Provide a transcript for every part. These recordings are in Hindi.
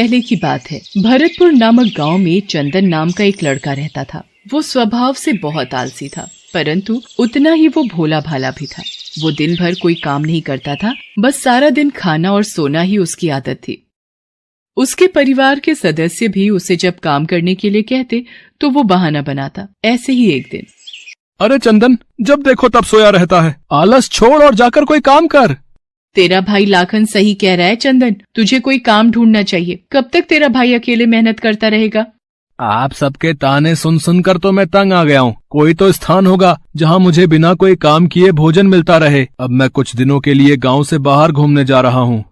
पहले की बात है। भरतपुर नामक गांव में चंदन नाम का एक लड़का रहता था। वो स्वभाव से बहुत आलसी था, परंतु उतना ही वो भोला भाला भी था। वो दिन भर कोई काम नहीं करता था, बस सारा दिन खाना और सोना ही उसकी आदत थी। उसके परिवार के सदस्य भी उसे जब काम करने के लिए कहते तो वो बहाना बनाता। ऐसे ही एक दिन, अरे चंदन, जब देखो तब सोया रहता है, आलस छोड़ और जाकर कोई काम कर। तेरा भाई लाखन सही कह रहा है चंदन, तुझे कोई काम ढूंढना चाहिए। कब तक तेरा भाई अकेले मेहनत करता रहेगा? आप सबके ताने सुन सुनकर तो मैं तंग आ गया हूँ। कोई तो स्थान होगा जहाँ मुझे बिना कोई काम किए भोजन मिलता रहे। अब मैं कुछ दिनों के लिए गांव से बाहर घूमने जा रहा हूँ।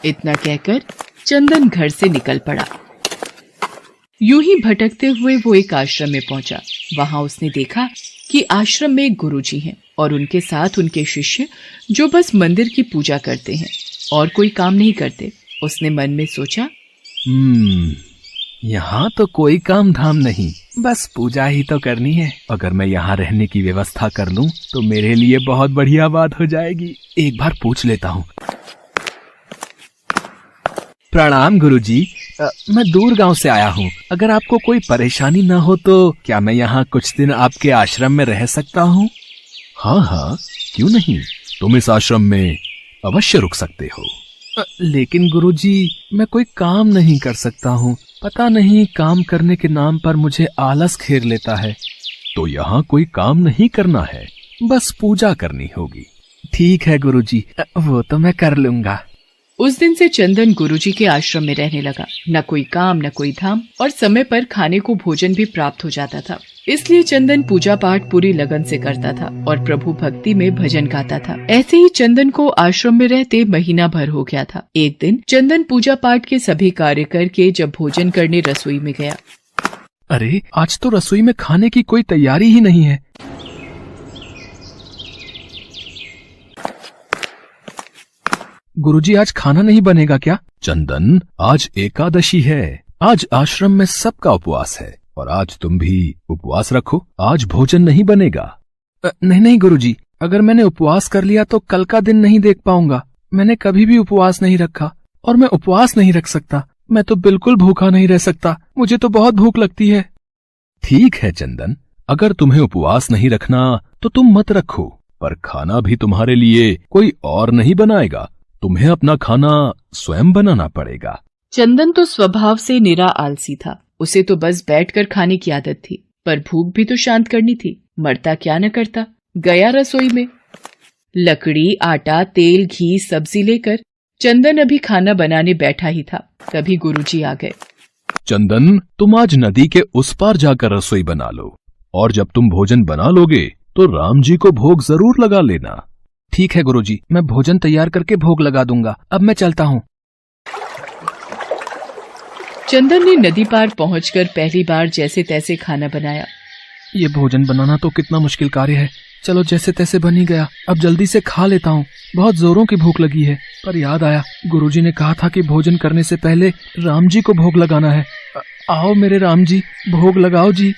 इतना कहकर चंदन घर से निकल पड़ा। यूं ही भटकते हुए वो एक आश्रम में पहुंचा। वहां उसने देखा कि आश्रम में एक गुरुजी हैं और उनके साथ उनके शिष्य, जो बस मंदिर की पूजा करते हैं और कोई काम नहीं करते। उसने मन में सोचा, यहाँ तो कोई काम धाम नहीं, बस पूजा ही तो करनी है। अगर मैं यहाँ रहने की व्यवस्था कर लूँ तो मेरे लिए बहुत बढ़िया बात हो जाएगी। एक बार पूछ लेता हूँ। प्रणाम गुरुजी, मैं दूर गांव से आया हूँ। अगर आपको कोई परेशानी न हो तो क्या मैं यहाँ कुछ दिन आपके आश्रम में रह सकता हूँ? हाँ, क्यों नहीं, तुम इस आश्रम में अवश्य रुक सकते हो। लेकिन गुरुजी, मैं कोई काम नहीं कर सकता हूँ। पता नहीं काम करने के नाम पर मुझे आलस घेर लेता है। तो यहाँ कोई काम नहीं करना है, बस पूजा करनी होगी। ठीक है गुरुजी, वो तो मैं कर लूंगा। उस दिन से चंदन गुरुजी के आश्रम में रहने लगा। न कोई काम, न कोई धाम, और समय पर खाने को भोजन भी प्राप्त हो जाता था। इसलिए चंदन पूजा पाठ पूरी लगन से करता था और प्रभु भक्ति में भजन गाता था। ऐसे ही चंदन को आश्रम में रहते महीना भर हो गया था। एक दिन चंदन पूजा पाठ के सभी कार्य करके जब भोजन करने रसोई में गया। अरे, आज तो रसोई में खाने की कोई तैयारी ही नहीं है। गुरुजी, आज खाना नहीं बनेगा क्या? चंदन, आज एकादशी है। आज आश्रम में सबका उपवास है और आज तुम भी उपवास रखो। आज भोजन नहीं बनेगा। नहीं गुरुजी, अगर मैंने उपवास कर लिया तो कल का दिन नहीं देख पाऊंगा। मैंने कभी भी उपवास नहीं रखा और मैं उपवास नहीं रख सकता। मैं तो बिल्कुल भूखा नहीं रह सकता। मुझे तो बहुत भूख लगती है। ठीक है चंदन, अगर तुम्हें उपवास नहीं रखना तो तुम मत रखो, पर खाना भी तुम्हारे लिए कोई और नहीं बनाएगा। तुम्हें अपना खाना स्वयं बनाना पड़ेगा। चंदन तो स्वभाव से निरा आलसी था। उसे तो बस बैठकर खाने की आदत थी, पर भूख भी तो शांत करनी थी। मरता क्या न करता। गया रसोई में। लकड़ी, आटा, तेल, घी, सब्जी लेकर चंदन अभी खाना बनाने बैठा ही था, तभी गुरुजी आ गए। चंदन, तुम आज नदी के उस पार जाकर रसोई बना लो, और जब तुम भोजन बना लोगे तो राम जी को भोग जरूर लगा लेना। ठीक है गुरुजी, मैं भोजन तैयार करके भोग लगा दूंगा। अब मैं चलता हूँ। चंदन ने नदी पार पहुंचकर पहली बार जैसे तैसे खाना बनाया। ये भोजन बनाना तो कितना मुश्किल कार्य है। चलो, जैसे तैसे बन ही गया। अब जल्दी से खा लेता हूँ। बहुत जोरों की भूख लगी है। पर याद आया, गुरुजी ने कहा था कि भोजन करने से पहले राम जी को भोग लगाना है। आओ मेरे राम जी, भोग लगाओ जी।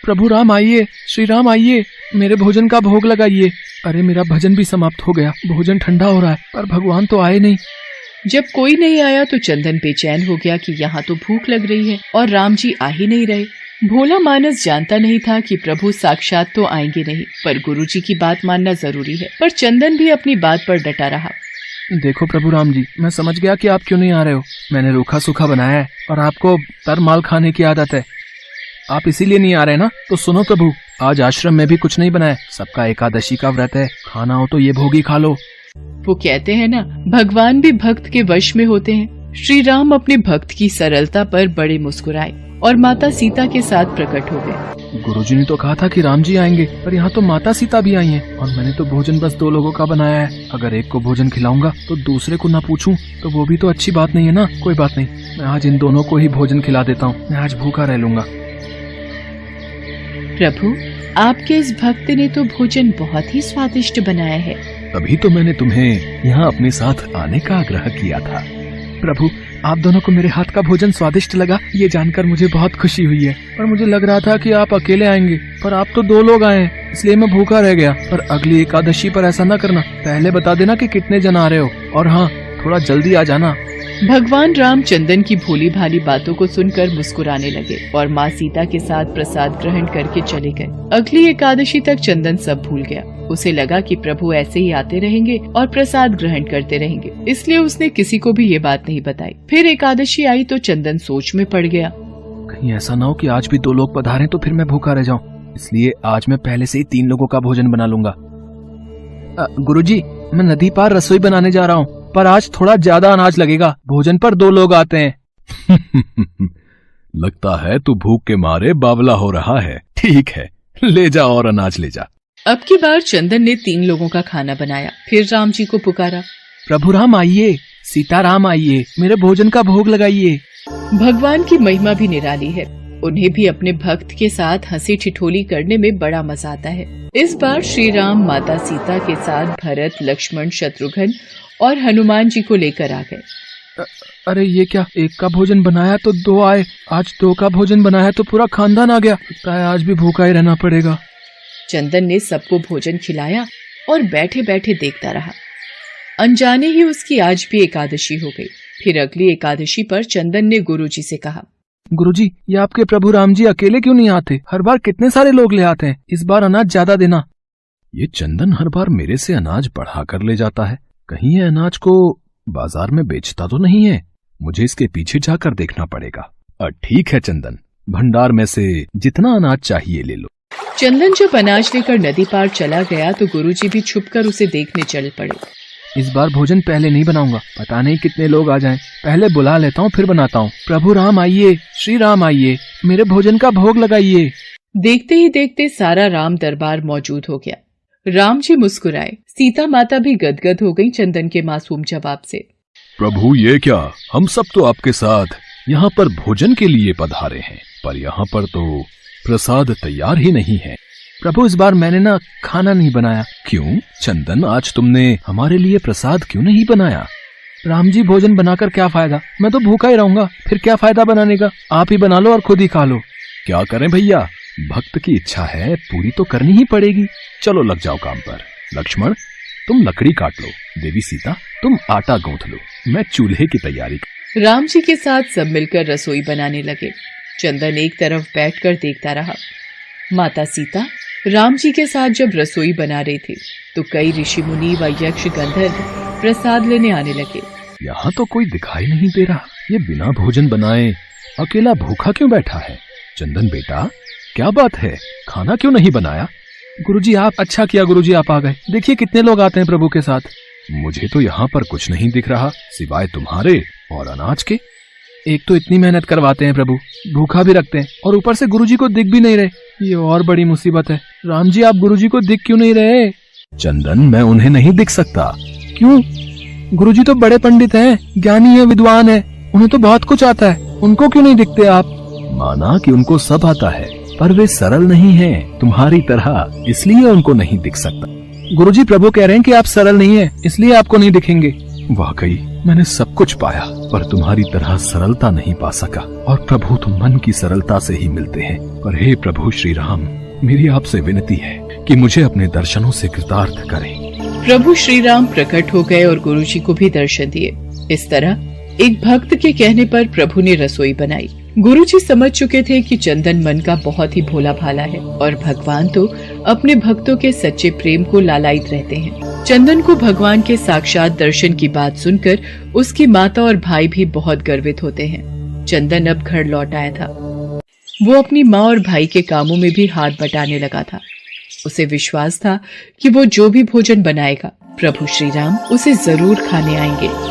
प्रभु राम आइए, श्री राम आइए, मेरे भोजन का भोग लगाइए। अरे, मेरा भजन भी समाप्त हो गया। भोजन ठंडा हो रहा है, पर भगवान तो आए नहीं। जब कोई नहीं आया तो चंदन बेचैन हो गया कि यहाँ तो भूख लग रही है और राम जी आ ही नहीं रहे। भोला मानस जानता नहीं था कि प्रभु साक्षात तो आएंगे नहीं, पर गुरुजी की बात मानना जरूरी है। पर चंदन भी अपनी बात पर डटा रहा। देखो प्रभु राम जी, मैं समझ गया कि आप क्यों नहीं आ रहे हो। मैंने रूखा सूखा बनाया है और आपको तर माल खाने की आदत है। आप इसीलिए नहीं आ रहे ना? तो सुनो प्रभु, आज आश्रम में भी कुछ नहीं बनाया। सबका एकादशी का व्रत है। खाना हो तो ये भोग ही खा लो। वो कहते हैं ना, भगवान भी भक्त के वश में होते हैं। श्री राम अपने भक्त की सरलता पर बड़े मुस्कुराए और माता सीता के साथ प्रकट हो गए। गुरुजी ने तो कहा था कि राम जी आएंगे, पर यहाँ तो माता सीता भी आई हैं और मैंने तो भोजन बस 2 लोगों का बनाया है। अगर एक को भोजन खिलाऊंगा तो दूसरे को ना पूछूं तो वो भी तो अच्छी बात नहीं है ना। कोई बात नहीं, मैं आज इन दोनों को ही भोजन खिला देता हूँ। मैं आज भूखा रह लूंगा। प्रभु, आपके इस भक्त ने तो भोजन बहुत ही स्वादिष्ट बनाया है। तभी तो मैंने तुम्हें यहाँ अपने साथ आने का आग्रह किया था। प्रभु, आप दोनों को मेरे हाथ का भोजन स्वादिष्ट लगा, ये जानकर मुझे बहुत खुशी हुई है। पर मुझे लग रहा था कि आप अकेले आएंगे, पर आप तो 2 लोग आए हैं, इसलिए मैं भूखा रह गया। पर अगली एकादशी पर ऐसा न करना। पहले बता देना कि कितने जन आ रहे हो, और हाँ, थोड़ा जल्दी आ जाना। भगवान राम चंदन की भोली भाली बातों को सुनकर मुस्कुराने लगे और माँ सीता के साथ प्रसाद ग्रहण करके चले गए। अगली एकादशी तक चंदन सब भूल गया। उसे लगा कि प्रभु ऐसे ही आते रहेंगे और प्रसाद ग्रहण करते रहेंगे, इसलिए उसने किसी को भी ये बात नहीं बताई। फिर एकादशी आई तो चंदन सोच में पड़ गया। कहीं ऐसा ना हो कि आज भी 2 लोग पधारे तो फिर मैं भूखा रह जाऊं, इसलिए आज मैं पहले से ही 3 लोगों का भोजन बना लूंगा। गुरुजी, मैं नदी पार रसोई बनाने जा रहा हूँ, पर आज थोड़ा ज्यादा अनाज लगेगा, भोजन पर 2 लोग आते हैं। लगता है तू भूख के मारे बावला हो रहा है। ठीक है, ले जा और अनाज ले जा। अब की बार चंदन ने 3 लोगों का खाना बनाया। फिर राम जी को पुकारा, प्रभु राम आइए, सीता राम आइए, मेरे भोजन का भोग लगाइए। भगवान की महिमा भी निराली है। उन्हें भी अपने भक्त के साथ हंसी ठिठोली करने में बड़ा मजा आता है। इस बार श्री राम माता सीता के साथ भरत, लक्ष्मण, शत्रुघ्न और हनुमान जी को लेकर आ गए। अरे ये क्या, एक का भोजन बनाया तो 2 आए, आज 2 का भोजन बनाया तो पूरा खानदान आ गया। लगता है आज भी भूखा ही रहना पड़ेगा। चंदन ने सबको भोजन खिलाया और बैठे बैठे देखता रहा। अनजाने ही उसकी आज भी एकादशी हो गई। फिर अगली एकादशी पर चंदन ने गुरुजी से कहा, गुरुजी, ये आपके प्रभु राम जी अकेले क्यों नहीं आते? हर बार कितने सारे लोग ले आते हैं, इस बार अनाज ज्यादा देना। ये चंदन हर बार मेरे से अनाज बढ़ा कर ले जाता है, कहीं ये अनाज को बाजार में बेचता तो नहीं है। मुझे इसके पीछे जाकर देखना पड़ेगा। ठीक है चंदन, भंडार में से जितना अनाज चाहिए ले लो। चंदन जब अनाज लेकर नदी पार चला गया तो गुरुजी भी छुपकर उसे देखने चल पड़े। इस बार भोजन पहले नहीं बनाऊंगा, पता नहीं कितने लोग आ जाएं। पहले बुला लेता हूँ फिर बनाता हूँ। प्रभु राम आइए, श्री राम आइए, मेरे भोजन का भोग लगाइए। देखते ही देखते सारा राम दरबार मौजूद हो गया। राम जी मुस्कुराए। सीता माता भी गदगद हो गई चंदन के मासूम जवाब से। प्रभु ये क्या, हम सब तो आपके साथ यहाँ पर भोजन के लिए पधारे हैं, पर यहाँ पर तो प्रसाद तैयार ही नहीं है। प्रभु इस बार मैंने ना खाना नहीं बनाया। क्यों चंदन, आज तुमने हमारे लिए प्रसाद क्यों नहीं बनाया? राम जी, भोजन बनाकर क्या फायदा, मैं तो भूखा ही रहूंगा, फिर क्या फायदा बनाने का? आप ही बना लो और खुद ही खा लो। क्या करें भैया, भक्त की इच्छा है, पूरी तो करनी ही पड़ेगी। चलो लग जाओ काम पर। लक्ष्मण, तुम लकड़ी काट लो, देवी सीता तुम आटा गूंथ लो, मैं चूल्हे की तैयारी। राम जी के साथ सब मिलकर रसोई बनाने लगे। चंदन एक तरफ बैठकर देखता रहा। माता सीता राम जी के साथ जब रसोई बना रही थी तो कई ऋषि मुनि व यक्ष गंधर्व प्रसाद लेने आने लगे। यहाँ तो कोई दिखाई नहीं दे रहा, ये बिना भोजन बनाए अकेला भूखा क्यों बैठा है? चंदन बेटा, क्या बात है, खाना क्यों नहीं बनाया? गुरुजी, आप अच्छा किया गुरुजी, आप आ गए। देखिए कितने लोग आते हैं प्रभु के साथ। मुझे तो यहाँ पर कुछ नहीं दिख रहा सिवाय तुम्हारे और अनाज के। एक तो इतनी मेहनत करवाते हैं प्रभु, भूखा भी रखते हैं, और ऊपर से गुरुजी को दिख भी नहीं रहे। ये और बड़ी मुसीबत है। राम जी, आप गुरुजी को दिख क्यों नहीं रहे? चंदन, मैं उन्हें नहीं दिख सकता। क्यों? गुरुजी तो बड़े पंडित हैं, ज्ञानी है, विद्वान है, उन्हें तो बहुत कुछ आता है, उनको क्यों नहीं दिखते आप? माना कि उनको सब आता है, पर वे सरल नहीं हैं तुम्हारी तरह, इसलिए उनको नहीं दिख सकता। गुरुजी, प्रभु कह रहे हैं कि आप सरल नहीं हैं, इसलिए आपको नहीं दिखेंगे। वाकई मैंने सब कुछ पाया, पर तुम्हारी तरह सरलता नहीं पा सका, और प्रभु तुम मन की सरलता से ही मिलते हैं। पर हे प्रभु श्री राम, मेरी आपसे विनती है कि मुझे अपने दर्शनों से कृतार्थ करें। प्रभु श्री राम प्रकट हो गए और गुरुजी को भी दर्शन दिए। इस तरह एक भक्त के कहने पर प्रभु ने रसोई बनाई। गुरुजी समझ चुके थे कि चंदन मन का बहुत ही भोला भाला है और भगवान तो अपने भक्तों के सच्चे प्रेम को लालायित रहते हैं। चंदन को भगवान के साक्षात दर्शन की बात सुनकर उसकी माता और भाई भी बहुत गर्वित होते हैं। चंदन अब घर लौट आया था। वो अपनी माँ और भाई के कामों में भी हाथ बटाने लगा था। उसे विश्वास था कि वो जो भी भोजन बनाएगा प्रभु श्री राम उसे जरूर खाने आएंगे।